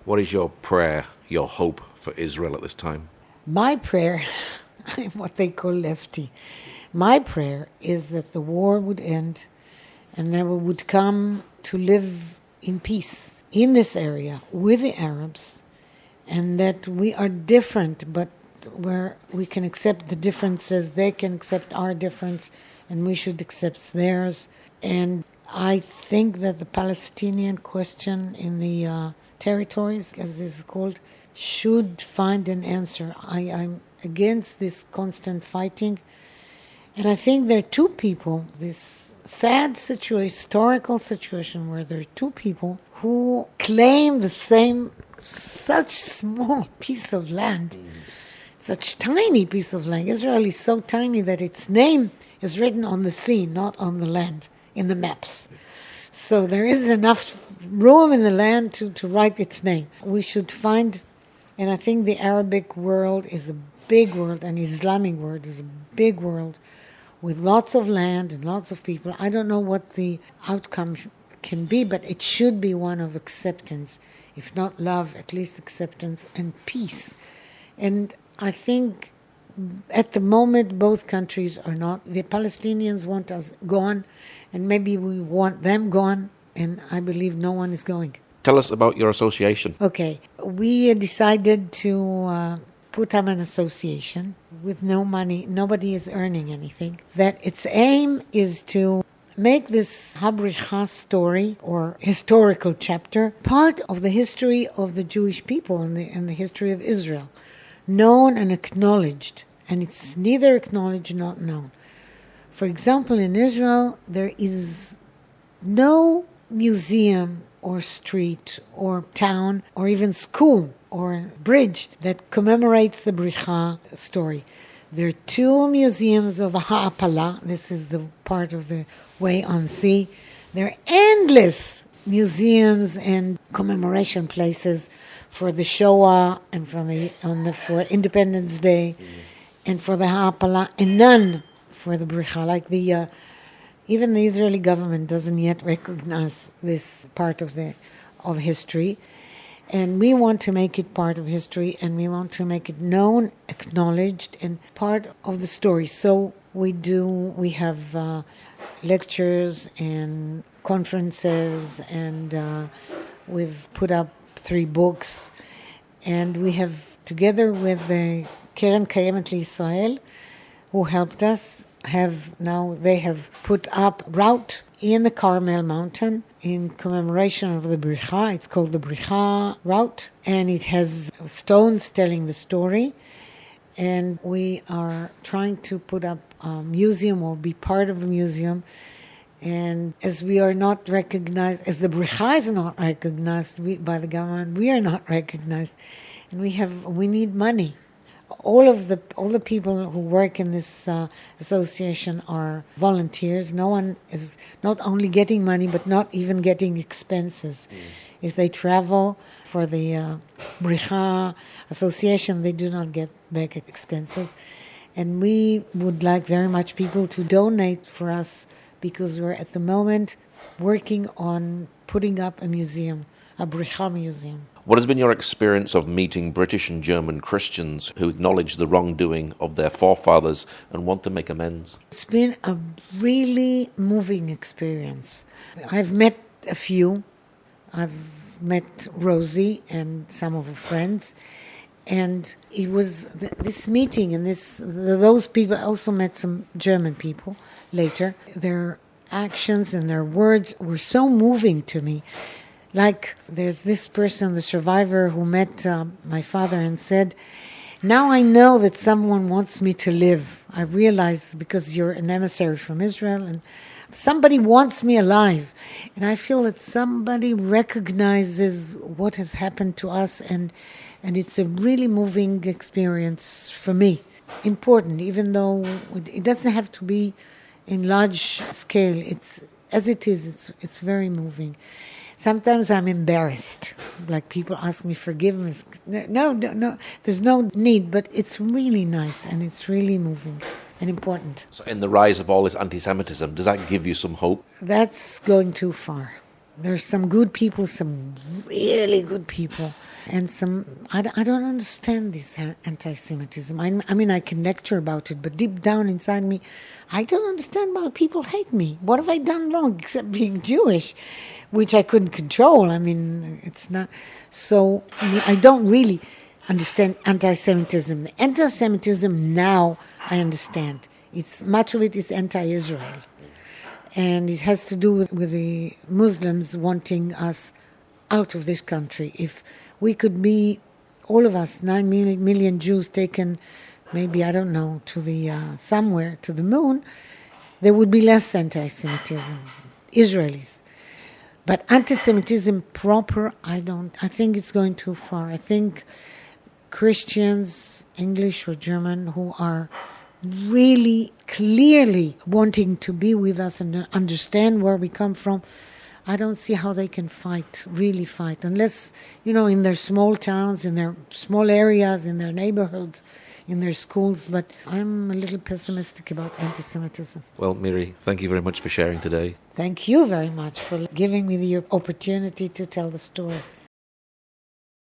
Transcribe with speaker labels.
Speaker 1: What is your prayer, your hope for Israel at this time?
Speaker 2: My prayer, I'm what they call lefty. My prayer is that the war would end and that we would come to live in peace in this area with the Arabs, and that we are different, but where we can accept the differences, they can accept our difference, and we should accept theirs. And I think that the Palestinian question in the territories, as this is called, should find an answer. I'm against this constant fighting. And I think there are two people, this sad situation, historical situation, where there are two people who claim the same, such small piece of land, such tiny piece of land. Israel is so tiny that its name is written on the sea, not on the land, in the maps. So there is enough room in the land to write its name. We should find, and I think the Arabic world is a big world, and Islamic world is a big world, with lots of land and lots of people. I don't know what the outcome can be, but it should be one of acceptance. If not love, at least acceptance and peace. And I think at the moment both countries are not. The Palestinians want us gone, and maybe we want them gone, and I believe no one is going.
Speaker 1: Tell us about your association.
Speaker 2: Okay, we decided to put up an association with no money. Nobody is earning anything. That its aim is to make this Habricha story or historical chapter part of the history of the Jewish people and the history of Israel, known and acknowledged. And it's neither acknowledged nor known. For example, in Israel, there is no museum or street or town or even school or bridge that commemorates the Bricha story. There are two museums of Ha'apala. This is the part of the way on sea. There are endless museums and commemoration places for the Shoah and for Independence Day and for the Ha'apala, and none for the Bricha. Like even the Israeli government doesn't yet recognize this part of history. And we want to make it part of history, and we want to make it known, acknowledged, and part of the story. So we have lectures and conferences, and we've put up 3 books, and we have, together with the Keren Kayemet L'Israel, who helped us, they have put up route in the Carmel Mountain in commemoration of the Bricha. It's called the Bricha route, and it has stones telling the story. And we are trying to put up a museum or be part of a museum. And as we are not recognized, as the Bricha is not recognized by the government, we are not recognized, and we need money. All the people who work in this association are volunteers. No one is not only getting money, but not even getting expenses. If they travel for the Bricha Association, they do not get back expenses. And we would like very much people to donate for us, because we're at the moment working on putting up a museum, a Bricha museum.
Speaker 1: What has been your experience of meeting British and German Christians who acknowledge the wrongdoing of their forefathers and want to make amends?
Speaker 2: It's been a really moving experience. I've met a few. I've met Rosie and some of her friends. And it was this meeting and those people. I also met some German people later. Their actions and their words were so moving to me. Like, there's this person, the survivor, who met my father and said, "Now I know that someone wants me to live. I realize, because you're an emissary from Israel, and somebody wants me alive." And I feel that somebody recognizes what has happened to us, and it's a really moving experience for me. Important, even though it doesn't have to be in large scale. It's as it is. It's very moving. Sometimes I'm embarrassed, like people ask me forgiveness. No, there's no need, but it's really nice and it's really moving and important.
Speaker 1: So in the rise of all this anti-Semitism, does that give you some hope?
Speaker 2: That's going too far. There's some good people, some really good people, and I don't understand this anti-Semitism. I mean, I can lecture about it, but deep down inside me, I don't understand why people hate me. What have I done wrong except being Jewish, which I couldn't control? I mean, it's not. So I don't really understand anti-Semitism. The anti-Semitism now I understand. Much of it is anti-Israel. And it has to do with the Muslims wanting us out of this country. If we could be, all of us, 9 million Jews taken, maybe, I don't know, to the somewhere, to the moon, there would be less anti-Semitism, Israelis. But anti-Semitism proper, I think it's going too far. I think Christians, English or German, who are really clearly wanting to be with us and understand where we come from, I don't see how they can really fight, unless, in their small towns, in their small areas, in their neighborhoods, in their schools. But I'm a little pessimistic about anti-Semitism.
Speaker 1: Well, Miri, thank you very much for sharing today.
Speaker 2: Thank you very much for giving me the opportunity to tell the story.